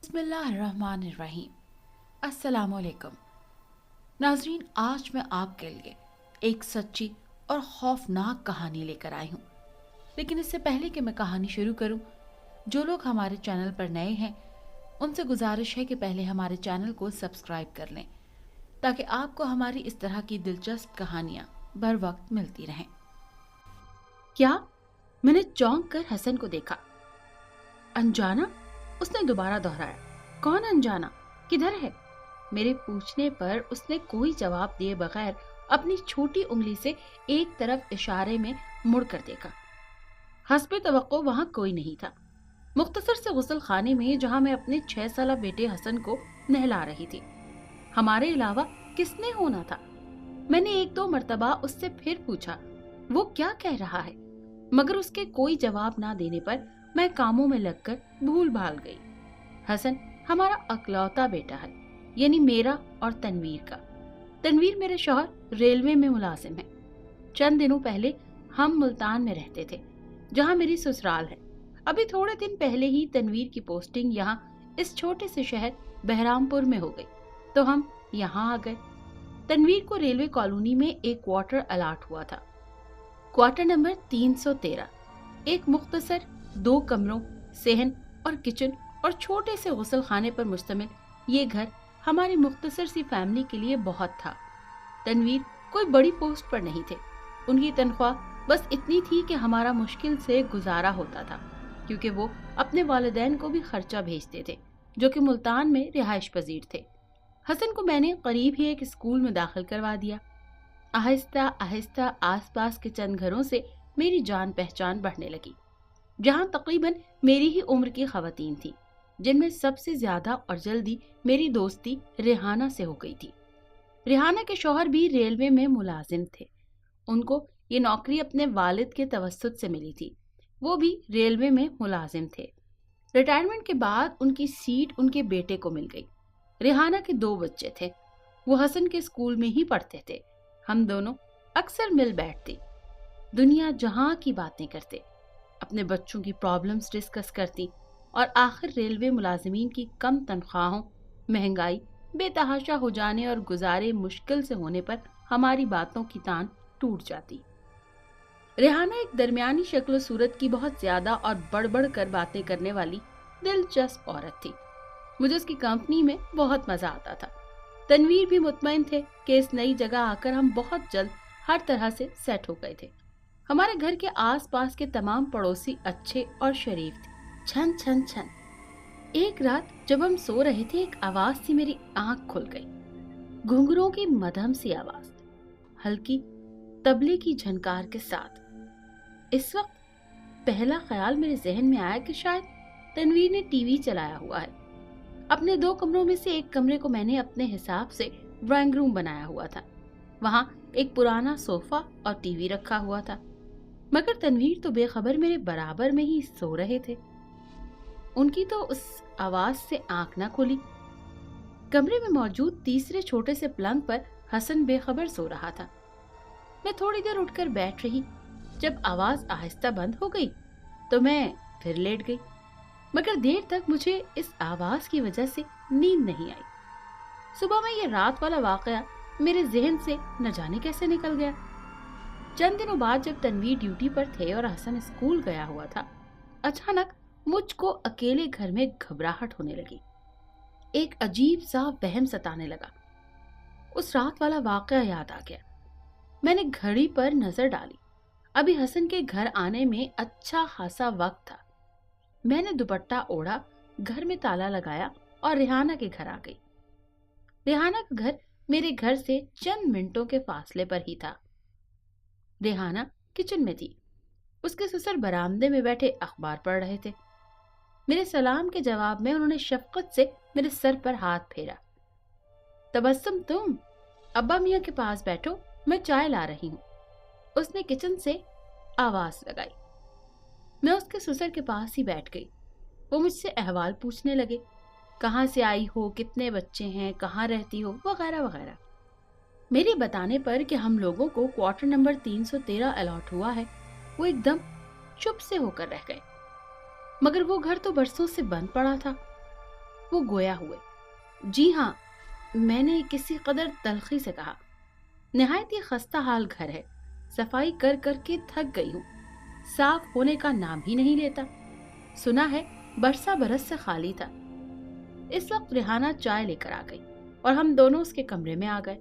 बिस्मिल्लाहिर्रहमानिर्रहीम। अस्सलामुअलैकुम नाजरीन, आज मैं आपके लिए एक सच्ची और खौफनाक कहानी लेकर आई हूँ। लेकिन इससे पहले कि मैं कहानी शुरू करूँ, जो लोग हमारे चैनल पर नए हैं उनसे गुजारिश है कि पहले हमारे चैनल को सब्सक्राइब कर लें ताकि आपको हमारी इस तरह की दिलचस्प कहानियाँ बर वक्त मिलती रहें। क्या? मैंने चौंक कर हसन को देखा। अनजाना? उसने दोबारा दोहराया। कौन अनजाना? किधर है? मेरे पूछने पर उसने कोई जवाब दिए बगैर अपनी छोटी उंगली से एक तरफ इशारे में मुड़कर देखा। हस्बे तवक्को वहां कोई नहीं था। मुख्तसर से गुस्ल खाने में जहां मैं अपने 6 साला बेटे हसन को नहला रही थी। हमारे अलावा किसने होना था? मैंने 1-2 मर्तबा उससे फिर पूछा वो क्या कह रहा है, मगर उसके कोई जवाब ना देने पर मैं कामों में लगकर भूल भाल गई। हसन हमारा अकलौता बेटा है, यानी मेरा और तनवीर का। तनवीर मेरे शौहर रेलवे में मुलाजिम है। चंद दिनों पहले हम मुल्तान में रहते थे, जहां मेरी ससुराल है। अभी थोड़े दिन पहले ही तनवीर की पोस्टिंग यहाँ इस छोटे से शहर बहरामपुर में हो गई, तो हम यहाँ आ गए। तनवीर को रेलवे कॉलोनी में एक क्वार्टर अलाट हुआ था, क्वार्टर नंबर 313। एक मुख्तसर 2 कमरों, सेहन और किचन और छोटे से गुस्ल खाने पर मुश्तमिल ये घर हमारी मुख्तसर सी फैमिली के लिए बहुत था। तनवीर कोई बड़ी पोस्ट पर नहीं थे। उनकी तनख्वाह बस इतनी थी कि हमारा मुश्किल से गुजारा होता था, क्योंकि वो अपने वालिदैन को भी खर्चा भेजते थे, जो कि मुल्तान में रिहाइश पजीर थे। हसन को मैंने करीब ही एक स्कूल में दाखिल करवा दिया। आहिस्ता आहिस्ता आसपास के चंद घरों से मेरी जान पहचान बढ़ने लगी, जहां तकरीबन मेरी ही उम्र की खवातीन थी, जिनमें सबसे ज्यादा और जल्दी मेरी दोस्ती रेहाना से हो गई थी। रेहाना के शौहर भी रेलवे में मुलाजिम थे। उनको ये नौकरी अपने वालिद के तवस्सुत से मिली थी। वो भी रेलवे में मुलाजिम थे। रिटायरमेंट के बाद उनकी सीट उनके बेटे को मिल गई। रेहाना के 2 बच्चे थे। वो हसन के स्कूल में ही पढ़ते थे। हम दोनों अक्सर मिल बैठते, दुनिया जहां की बातें करते, अपने बच्चों की प्रॉब्लम्स डिस्कस करती और आखिर रेलवे मुलाजिमीन की कम तनख्वाहों, महंगाई, बेतहाशा हो जाने और गुजारे मुश्किल से होने पर हमारी बातों की तान टूट जाती। रेहाना एक दरमियानी शक्ल सूरत की बहुत ज्यादा और बढ़ कर बातें करने वाली दिलचस्प औरत थी। मुझे उसकी कंपनी में बहुत मजा आता था। तनवीर भी मुतमईन थे कि इस नई जगह आकर हम बहुत जल्द हर तरह से सेट हो गए थे। हमारे घर के आसपास के तमाम पड़ोसी अच्छे और शरीफ थे। छन छन छन। एक रात जब हम सो रहे थे, एक आवाज से मेरी आंख खुल गई। घुंघरों की मधम सी आवाज, हल्की तबले की झनकार के साथ। इस वक्त पहला ख्याल मेरे जहन में आया कि शायद तनवीर ने टीवी चलाया हुआ है। अपने 2 कमरों में से एक कमरे को मैंने अपने हिसाब से ड्राइंग रूम बनाया हुआ था। वहां एक पुराना सोफा और टीवी रखा हुआ था, मगर तनवीर तो बेखबर मेरे बराबर में ही सो रहे थे। उनकी तो उस आवाज से आंख ना खुली। कमरे में मौजूद तीसरे छोटे से पलंग पर हसन बेखबर सो रहा था। मैं थोड़ी देर उठकर बैठ रही। जब आवाज आहिस्ता बंद हो गई तो मैं फिर लेट गई, मगर देर तक मुझे इस आवाज की वजह से नींद नहीं आई। सुबह में ये रात वाला वाकया मेरे जहन से न जाने कैसे निकल गया। चंद दिनों बाद जब तनवीर ड्यूटी पर थे और हसन स्कूल गया हुआ था, अचानक मुझको अकेले घर में घबराहट होने लगी। एक अजीब सा वहम सताने लगा। उस रात वाला वाकया याद आ गया। मैंने घड़ी पर नजर डाली। अभी हसन के घर आने में अच्छा खासा वक्त था। मैंने दुपट्टा ओढ़ा, घर में ताला लगाया और रेहाना के घर आ गई। रेहाना का घर मेरे घर से चंद मिनटों के फासले पर ही था। रेहाना किचन में थी। उसके ससुर बरामदे में बैठे अखबार पढ़ रहे थे। मेरे सलाम के जवाब में उन्होंने शफकत से मेरे सर पर हाथ फेरा। तबस्सुम, तुम अब्बा मियाँ के पास बैठो, मैं चाय ला रही हूँ। उसने किचन से आवाज लगाई। मैं उसके ससुर के पास ही बैठ गई। वो मुझसे अहवाल पूछने लगे, कहाँ से आई हो, कितने बच्चे हैं, कहाँ रहती हो, वगैरह वगैरह। मेरे बताने पर कि हम लोगों को क्वार्टर नंबर 313 अलॉट हुआ है, वो एकदम चुप से होकर रह गए। मगर वो घर तो बरसों से बंद पड़ा था। वो गोया हुए। जी हाँ, मैंने किसी कदर तलखी से कहा। निहायत ही खस्ता हाल घर है, सफाई कर कर के थक गई हूँ, साफ होने का नाम ही नहीं लेता। सुना है बरसा बरस से खाली था। इस वक्त रेहाना चाय लेकर आ गई और हम दोनों उसके कमरे में आ गए।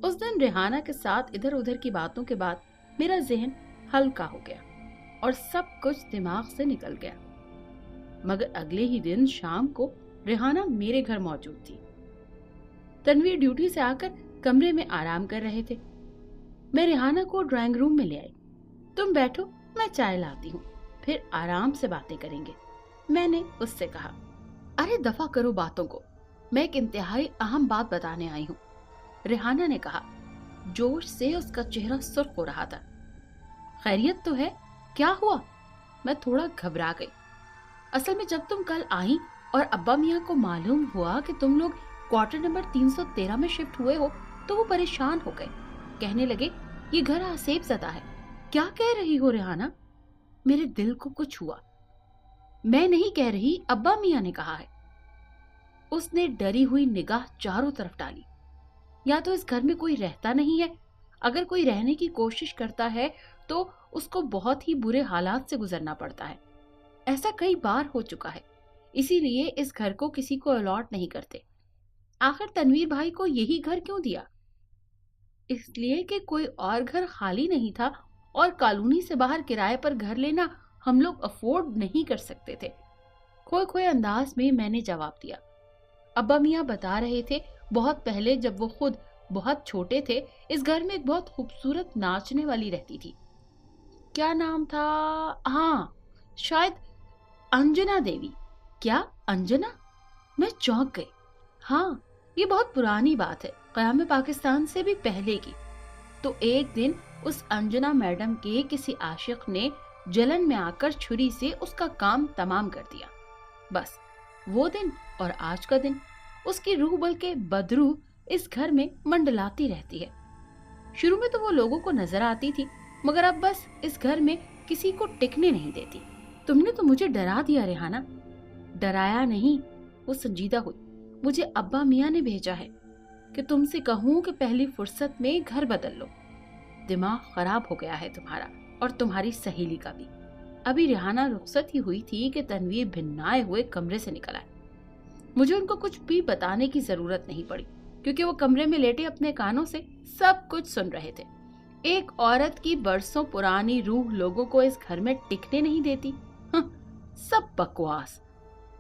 उस दिन रेहाना के साथ इधर उधर की बातों के बाद मेरा जहन हल्का हो गया और सब कुछ दिमाग से निकल गया। मगर अगले ही दिन शाम को रेहाना मेरे घर मौजूद थी। तनवीर ड्यूटी से आकर कमरे में आराम कर रहे थे। मैं रेहाना को ड्राइंग रूम में ले आई। तुम बैठो, मैं चाय लाती हूँ, फिर आराम से बातें करेंगे, मैंने उससे कहा। अरे दफा करो बातों को, मैं एक इंतहाई अहम बात बताने आई हूँ, रेहाना ने कहा। जोश से उसका चेहरा सुर्ख हो रहा था। खैरियत तो है? क्या हुआ? मैं थोड़ा घबरा गई। असल में जब तुम कल आई और अब्बा मियाँ को मालूम हुआ कि तुम लोग क्वार्टर नंबर 313 में शिफ्ट हुए हो तो वो परेशान हो गए। कहने लगे ये घर आसेब ज़दा है। क्या कह रही हो रेहाना? मेरे दिल को कुछ हुआ। मैं नहीं कह रही, अब्बा मियाँ ने कहा है। उसने डरी हुई निगाह चारों तरफ डाली। या तो इस घर में कोई रहता नहीं है, अगर कोई रहने की कोशिश करता है तो उसको बहुत ही बुरे हालात से गुजरना पड़ता है। ऐसा कई बार हो चुका है, इसीलिए इस घर को किसी को अलॉट नहीं करते। आखिर तनवीर भाई को यही घर क्यों दिया? इसलिए कि कोई और घर खाली नहीं था और कॉलोनी से बाहर किराए पर घर लेना हम लोग अफोर्ड नहीं कर सकते थे। खोए खोए अंदाज में मैंने जवाब दिया। अब्बा मियाँ बता रहे थे बहुत पहले जब वो खुद बहुत छोटे थे इस घर में एक बहुत खूबसूरत नाचने वाली रहती थी। क्या नाम था? हाँ, शायद अंजना देवी। क्या अंजना? मैं चौंक गई। हाँ, ये बहुत पुरानी बात है, क़याम पाकिस्तान से भी पहले की। तो एक दिन उस अंजना मैडम के किसी आशिक ने जलन में आकर छुरी से उसका काम तमाम कर दिया। बस वो दिन और आज का दिन, उसकी रूह बल्कि बदरूह इस घर में मंडलाती रहती है। शुरू में तो वो लोगों को नजर आती थी, मगर अब बस इस घर में किसी को टिकने नहीं देती। तुमने तो मुझे डरा दिया रेहाना। डराया नहीं, वो संजीदा हुई। मुझे अब्बा मियाँ ने भेजा है कि तुमसे कहूँ कि पहली फुर्सत में घर बदल लो। दिमाग खराब हो गया है तुम्हारा और तुम्हारी सहेली का भी। अभी रेहाना रुखसत ही हुई थी कि तनवीर भिन्नाए हुए कमरे से निकल आए। मुझे उनको कुछ भी बताने की जरूरत नहीं पड़ी, क्योंकि वो कमरे में लेटे अपने कानों से सब कुछ सुन रहे थे। एक औरत की बरसों पुरानी रूह लोगों को इस घर में टिकने नहीं देती। सब बकवास।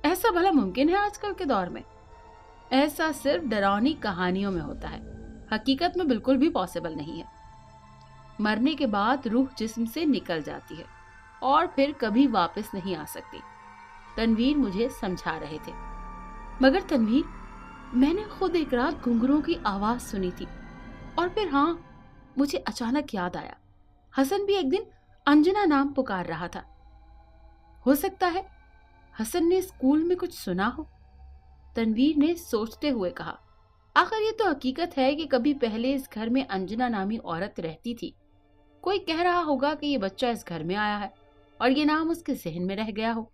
ऐसा भला मुमकिन है आजकल के दौर में? ऐसा सिर्फ डरावनी कहानियों में होता है, हकीकत में बिल्कुल भी पॉसिबल नहीं है। मरने के बाद रूह जिस्म से निकल जाती है और फिर कभी वापस नहीं आ सकती। तनवीर मुझे समझा रहे थे। मगर तनवीर, मैंने खुद एक रात घुंघरूओं की आवाज सुनी थी और फिर हाँ, मुझे अचानक याद आया, हसन भी एक दिन अंजना नाम पुकार रहा था। हो सकता है हसन ने स्कूल में कुछ सुना हो, तनवीर ने सोचते हुए कहा। आखिर ये तो हकीकत है कि कभी पहले इस घर में अंजना नामी औरत रहती थी। कोई कह रहा होगा कि ये बच्चा इस घर में आया है और ये नाम उसके जहन में रह गया हो।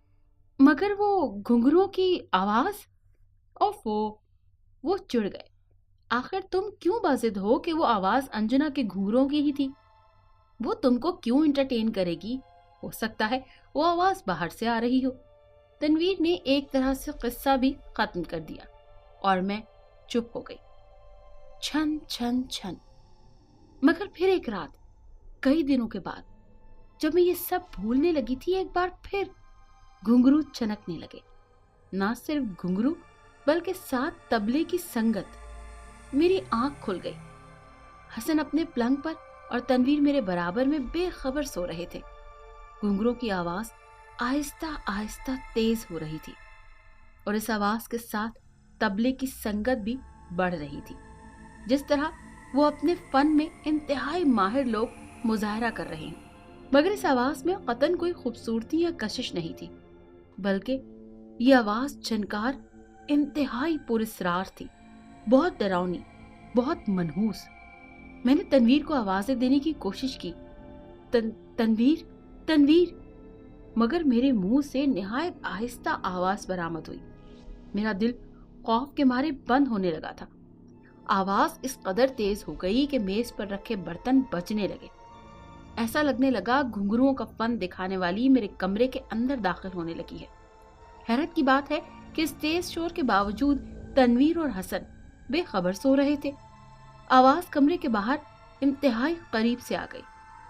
मगर वो घुंघरूओं की आवाज, ओफो, वो चिढ़ गए। आखिर तुम क्यों बाजिद हो कि वो आवाज अंजना के घुंघरूओं की ही थी? वो तुमको क्यों एंटरटेन करेगी? हो सकता है वो आवाज बाहर से आ रही हो। तनवीर ने एक तरह से किस्सा भी खत्म कर दिया और मैं चुप हो गई। छन छन छन। मगर फिर एक रात, कई दिनों के बाद, जब मैं ये सब भूलने लगी थी, एक बार फिर घुंघरू चनकने लगे। ना सिर्फ घुंघरू बल्कि साथ तबले की संगत। मेरी आंख खुल गई। हसन अपने पलंग पर और तनवीर मेरे बराबर में बेखबर सो रहे थे। घुंघरू की आवाज आहिस्ता आहिस्ता तेज हो रही थी और इस आवाज के साथ तबले की संगत भी बढ़ रही थी। जिस तरह वो अपने फन में इंतहाई माहिर लोग मुजाहरा कर रहे हैं। मगर इस आवाज में कतन कोई खूबसूरती या कशिश नहीं थी, बल्कि ये आवाज झनकार इंतहाई पुरस्रार थी, बहुत डरावनी, बहुत मनहूस। मैंने तनवीर को आवाजें देने की कोशिश की, तनवीर तनवीर, मगर मेरे मुंह से निहायत आहिस्ता आवाज बरामद हुई। मेरा दिल खौफ के मारे बंद होने लगा था। आवाज इस कदर तेज हो गई कि मेज पर रखे बर्तन बजने लगे। ऐसा लगने लगा घुंघरुओं का फन दिखाने वाली मेरे कमरे के अंदर दाखिल होने लगी है। हैरत की बात है कि इस तेज शोर के बावजूद तनवीर और हसन बेखबर सो रहे थे। आवाज कमरे के बाहर इंतहाई करीब से आ गई।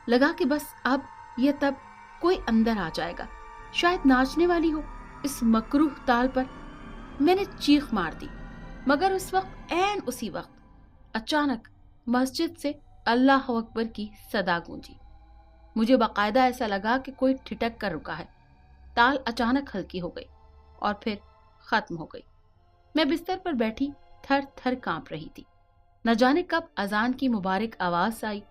लगा कि बस अब या तब कोई अंदर आ जाएगा, शायद नाचने वाली हो इस मकरूह ताल पर। मैंने चीख मार दी, मगर उसी वक्त अचानक मस्जिद से अल्लाह अकबर की सदा गूंजी। मुझे बाकायदा ऐसा लगा कि कोई ठिठक कर रुका है। ताल अचानक हल्की हो गई और फिर खत्म हो गई। मैं बिस्तर पर बैठी थर थर कांप रही थी। न जाने कब अजान की मुबारक आवाज आई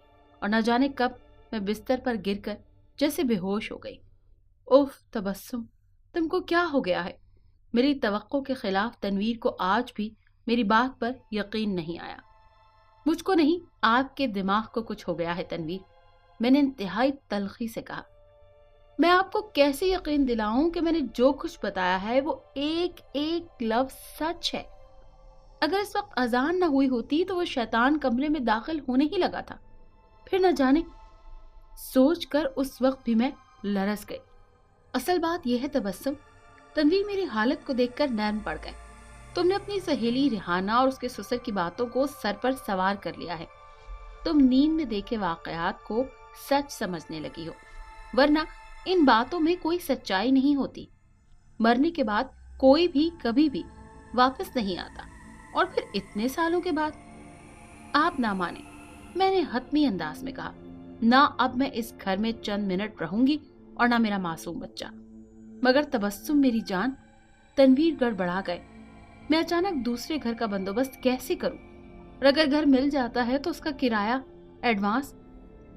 और न जाने कब मैं बिस्तर पर गिरकर जैसे बेहोश हो गई। उफ तबस्सुम, तुमको क्या हो गया है? मेरी तवक्को के खिलाफ तनवीर को आज भी मेरी बात पर यकीन नहीं आया। मुझको नहीं, आपके दिमाग को कुछ हो गया है तनवीर, मैंने इंतहाई तल्खी से कहा। मैं आपको कैसे यकीन दिलाऊं कि मैंने जो कुछ बताया है वो एक एक लफ्ज सच है। अगर इस वक्त अजान न हुई होती तो वो शैतान कमरे में दाखिल होने ही लगा था। फिर न जाने, सोचकर उस वक्त भी मैं लरस गई। असल बात यह है तबस्सुम, तनवीर मेरी हालत को देखकर नैन पड़ गए। तुमने अपनी सहेली रिहाना और उसके ससुर की बातों को सर पर सवार कर लिया है। तुम नींद में देखे वाकयात को सच समझने लगी हो, वरना इन बातों में कोई सच्चाई नहीं होती। मरने के बाद कोई भी कभी भी वापस नहीं आता, और फिर इतने सालों के बाद। आप ना माने, मैंने हतमी अंदाज में कहा, ना अब मैं इस घर में चंद मिनट रहूंगी और ना मेरा मासूम बच्चा। मगर तबस्सुम मेरी जान, तनवीर गड़बड़ा गए। मैं अचानक दूसरे घर का बंदोबस्त कैसे करूं? और अगर घर मिल जाता है तो उसका किराया, एडवांस।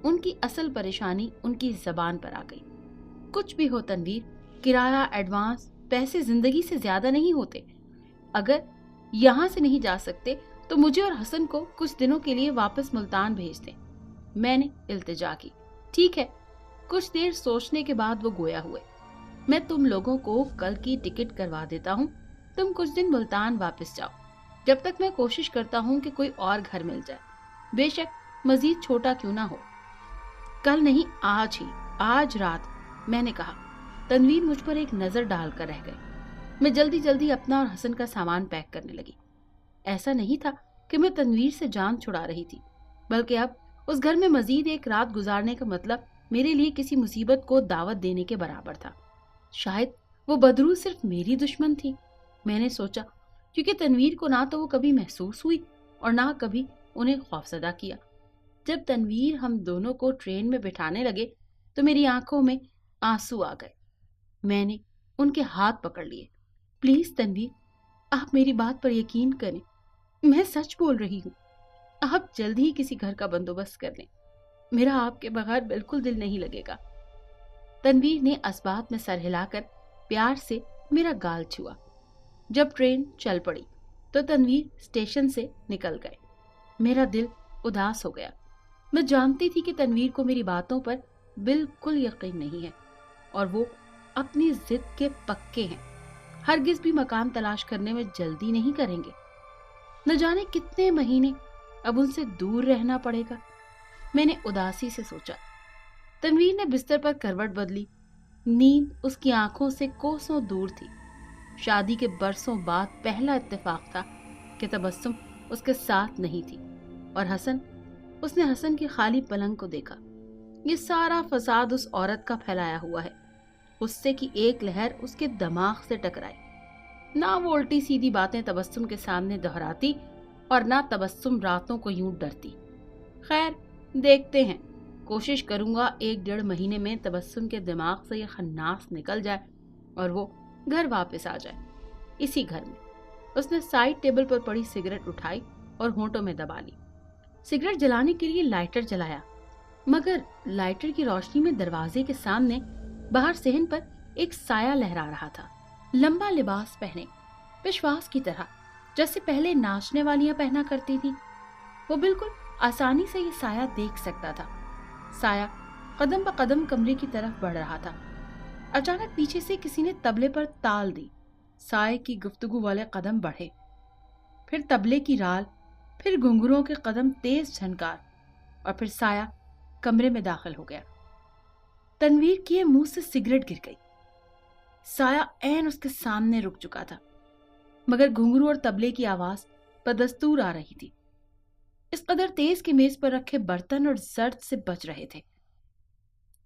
उनकी असल परेशानी उनकी जबान पर आ गई। कुछ भी हो तनवीर, किराया, एडवांस, पैसे जिंदगी से ज्यादा नहीं होते। अगर यहाँ से नहीं जा सकते तो मुझे और हसन को कुछ दिनों के लिए वापस मुल्तान भेज दें। मैंने इल्तिजा की। ठीक है। कुछ देर सोचने के बाद वो गोया हुए, मैं तुम लोगों को कल की टिकट करवा देता हूँ, तुम कुछ दिन मुल्तान वापस जाओ, जब तक मैं कोशिश करता हूँ कि कोई और घर मिल जाए, बेशक मजीद छोटा क्यों ना हो। कल नहीं, आज ही, आज रात, मैंने कहा। तनवीर मुझ पर एक नजर डालकर रह गए। मैं जल्दी जल्दी अपना और हसन का सामान पैक करने लगी। ऐसा नहीं था कि मैं तनवीर से जान छुड़ा रही थी, बल्कि अब उस घर में मजीद एक रात गुजारने का मतलब मेरे लिए किसी मुसीबत को दावत देने के बराबर था। शायद वो बदरू सिर्फ मेरी दुश्मन थी, मैंने सोचा, क्योंकि तनवीर को ना तो वो कभी महसूस हुई और ना कभी उन्हें खौफजदा किया। जब तनवीर हम दोनों को ट्रेन में बिठाने लगे तो मेरी आंखों में आंसू आ गए। मैंने उनके हाथ पकड़ लिए। प्लीज तनवीर, आप मेरी बात पर यकीन करें, मैं सच बोल रही हूँ। आप जल्द ही किसी घर का बंदोबस्त कर लें, मेरा आपके बगैर बिल्कुल दिल नहीं लगेगा। तनवीर ने असबाब में सर हिलाकर प्यार से मेरा गाल छुआ। जब ट्रेन चल पड़ी तो तनवीर स्टेशन से निकल गए। मेरा दिल उदास हो गया। मैं जानती थी कि तनवीर को मेरी बातों पर बिल्कुल यकीन नहीं है और वो अपनी जिद के पक्के हैं। हरगिज भी मकान तलाश करने में जल्दी नहीं करेंगे। न जाने कितने महीने अब उनसे दूर रहना पड़ेगा, मैंने उदासी से सोचा। तनवीर ने बिस्तर पर करवट बदली। नींद उसकी आंखों से कोसों दूर थी। शादी के बरसों बाद पहला इत्तेफाक था कि तबस्सुम उसके साथ नहीं थी और हसन, उसने हसन की खाली पलंग को देखा। ये सारा फसाद उस औरत का फैलाया हुआ है। गुस्से की एक लहर उसके दिमाग से टकराई। ना वो उल्टी सीधी बातें तबस्सुम के सामने दोहराती और ना तबस्सुम रातों को यूं डरती। खैर, देखते हैं। कोशिश करूंगा 1-1.5 महीने में तबस्सुम के दिमाग से ये खन्नास निकल जाए और वो घर वापस आ जाए। इसी घर में उसने साइड टेबल पर पड़ी सिगरेट उठाई और होंठों में दबा ली। सिगरेट जलाने के लिए लाइटर जलाया, मगर लाइटर की रोशनी में दरवाजे के सामने बाहर सहन पर एक साया लहरा रहा था। लंबा लिबास पहने, विश्वास की तरह, जैसे पहले नाचने वालियां पहना करती थी। वो बिल्कुल आसानी से ये साया देख सकता था। साया कदम ब कदम कमरे की तरफ बढ़ रहा था। अचानक पीछे से किसी ने तबले पर ताल दी। साये की गुफ्तगू वाले कदम बढ़े। پھر تبلے کی رال، پھر گھنگروؤں کے قدم تیز جھنکار، اور پھر سایہ کمرے میں داخل ہو گیا۔ تنویر کے منہ سے سگریٹ گر گئی۔ سایہ عین اس کے سامنے رک چکا تھا، مگر گھنگرو اور تبلے کی آواز بدستور آ رہی تھی، اس قدر تیز کہ میز پر رکھے برتن اور زرد سے بج رہے تھے۔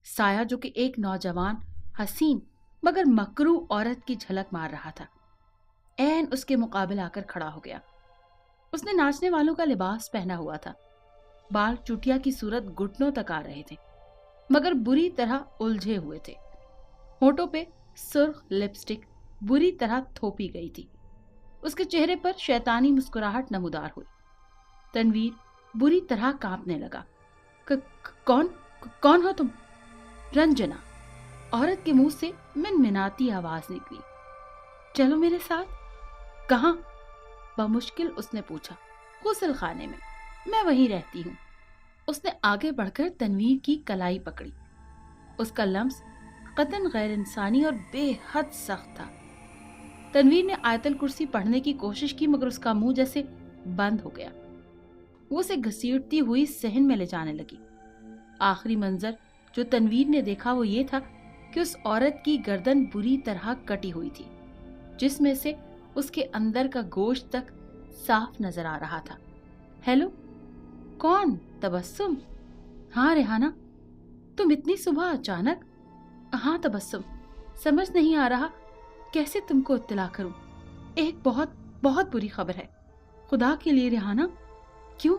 سایہ جو کہ ایک نوجوان حسین مگر مکروہ عورت کی جھلک مار رہا تھا، عین اس کے مقابل آ کر کھڑا ہو گیا۔ اس نے ناچنے والوں کا لباس پہنا ہوا تھا، بال چوٹیا کی صورت گھٹنوں تک آ رہے تھے مگر بری طرح الجھے ہوئے تھے۔ ہونٹوں پہ سرخ لپسٹک بری طرح تھوپی گئی تھی۔ اس کے چہرے پر شیطانی مسکراہٹ نمودار ہوئی۔ تنویر بری طرح کانپنے لگا۔ کون ہو تم؟ رنجنا، عورت کے منہ سے منمناتی آواز نکلی۔ چلو میرے ساتھ۔ کہاں؟ بمشکل اس نے پوچھا۔ غسل خانے میں وہیں رہتی ہوں۔ اس نے آگے بڑھ کر تنویر کی کلائی پکڑی۔ اس کا لمس قطعاً غیر انسانی اور بے حد سخت تھا۔ تنویر نے آیت الکرسی پڑھنے کی کوشش کی مگر اس کا منہ جیسے بند ہو گیا۔ وہ اسے گھسیٹتی ہوئی صحن میں لے جانے لگی۔ آخری منظر جو تنویر نے دیکھا وہ یہ تھا کہ اس عورت کی گردن بری طرح کٹی ہوئی تھی، جس میں سے اس کے اندر کا گوشت تک صاف نظر آ رہا تھا۔ ہیلو، کون؟ تبسم؟ ہاں ریحانہ، تم اتنی صبح اچانک؟ ہاں تبسم، سمجھ نہیں آ رہا کیسے تم کو اطلاع کروں۔ ایک بہت بہت بری خبر ہے۔ خدا کے لیے ریحانہ، کیوں؟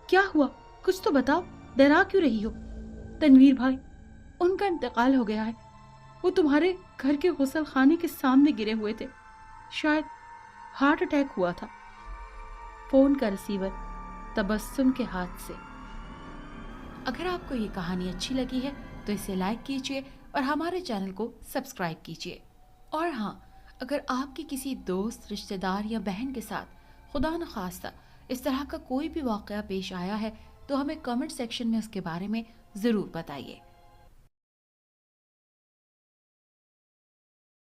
کیا ہوا؟ کچھ تو بتاؤ، ڈرا کیوں رہی ہو؟ تنویر بھائی، ان کا انتقال ہو گیا ہے۔ وہ تمہارے گھر کے غسل خانے کے سامنے گرے ہوئے تھے، شاید ہارٹ اٹیک ہوا تھا۔ فون کا ریسیور تبسم کے ہاتھ سے۔ اگر آپ کو یہ کہانی اچھی لگی ہے تو اسے لائک کیجیے اور ہمارے چینل کو سبسکرائب کیجیے۔ اور ہاں، اگر آپ کی کسی دوست، رشتہ دار یا بہن کے ساتھ خدا نخواستہ اس طرح کا کوئی بھی واقعہ پیش آیا ہے تو ہمیں کمنٹ سیکشن میں اس کے بارے میں ضرور بتائیے۔